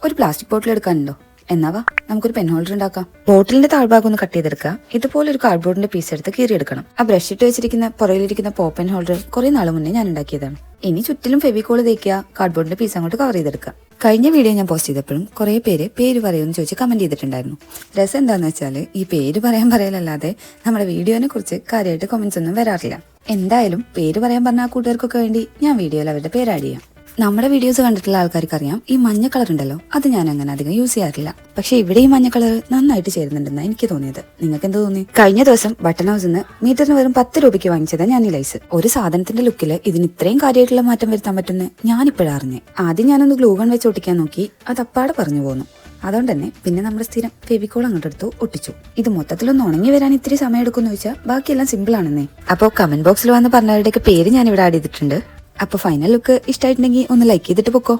ഒരു plastic bottle എടുക്കാനുണ്ടോ? എന്നാവാ നമുക്കൊരു pen holder ഉണ്ടാക്കാം. ബോട്ടിലിന്റെ താഴ്ഭാഗം ഒന്ന് കട്ട് ചെയ്തെടുക്കുക. ഇതുപോലെ ഒരു കാർഡ്ബോർഡിന്റെ പീസ് എടുത്ത് കീറിയെടുക്കണം. ആ ബ്രഷ് ഇട്ട് വെച്ചിരിക്കുന്ന പുറയിലിരിക്കുന്ന പോപ്പ് പെൻ ഹോൾഡർ കുറെ നാൾ മുന്നേ ഞാൻ ഉണ്ടാക്കിയതാണ്. ഇനി ചുറ്റിലും ഫെവിക്കോൾ തേക്കുക, കാർഡ്ബോർഡിന്റെ പീസ് അങ്ങോട്ട് കവർ ചെയ്തെടുക്കുക. കഴിഞ്ഞ വീഡിയോ ഞാൻ പോസ്റ്റ് ചെയ്തപ്പോഴും കുറെ പേര് പറയുമെന്ന് ചോദിച്ച് കമന്റ് ചെയ്തിട്ടുണ്ടായിരുന്നു. രസം എന്താണെന്ന് വെച്ചാൽ ഈ പേര് പറയലല്ലാതെ നമ്മുടെ വീഡിയോനെ കുറിച്ച് കാര്യമായിട്ട് കമന്റ്സ് ഒന്നും വരാറില്ല. എന്തായാലും പേര് പറയാൻ പറഞ്ഞ കൂട്ടുകാർക്കൊക്കെ വേണ്ടി ഞാൻ വീഡിയോയിൽ അവരുടെ പേര് ആഡ് ചെയ്യാം. നമ്മുടെ വീഡിയോസ് കണ്ടിട്ടുള്ള ആൾക്കാർക്ക് അറിയാം, ഈ മഞ്ഞ കളർ ഉണ്ടല്ലോ അത് ഞാൻ അങ്ങനെ അധികം യൂസ് ചെയ്യാറില്ല. പക്ഷെ ഇവിടെ ഈ മഞ്ഞ കളർ നന്നായിട്ട് ചേരുന്നുണ്ടെന്നാണ് എനിക്ക് തോന്നിയത്. നിങ്ങൾക്ക് എന്ത് തോന്നി? കഴിഞ്ഞ ദിവസം ബട്ടൺ ഹൗസിൽ നിന്ന് മീറ്ററിന് വെറും 10 രൂപയ്ക്ക് വാങ്ങിച്ചതാണ് ഞാൻ ഈ ലൈസ്. ഒരു സാധനത്തിന്റെ ലുക്കില് ഇതിന് ഇത്രയും കാര്യമായിട്ടുള്ള മാറ്റം വരുത്താൻ പറ്റുന്ന ഞാനിപ്പോഴാണ് അറിഞ്ഞേ. ആദ്യം ഞാനൊന്ന് ഗ്ലൂ ഗൺ വെച്ച് ഒട്ടിക്കാൻ നോക്കി, അത് അപ്പാടെ പറഞ്ഞു പോന്നു. അതുകൊണ്ട് തന്നെ പിന്നെ നമ്മുടെ സ്ഥിരം ഫെവിക്കോൾ അങ്ങോട്ട് എടുത്തു ഒട്ടിച്ചു. ഇത് മൊത്തത്തിലൊന്ന് ഉണങ്ങി വരാൻ ഇത്തിരി സമയം എടുക്കുമെന്ന് ചോദിച്ചാൽ ബാക്കിയെല്ലാം സിമ്പിൾ ആണെന്നേ. അപ്പോൾ കമന്റ് ബോക്സിൽ വന്ന് പറഞ്ഞവരുടെയൊക്കെ പേര് ഞാൻ ഇവിടെ ആഡ് ചെയ്തിട്ടുണ്ട്. അപ്പോൾ ഫൈനൽ ലുക്ക് ഇഷ്ടമായിട്ടുണ്ടെങ്കിൽ ഒന്ന് ലൈക്ക് ചെയ്തിട്ട് പൊക്കോ.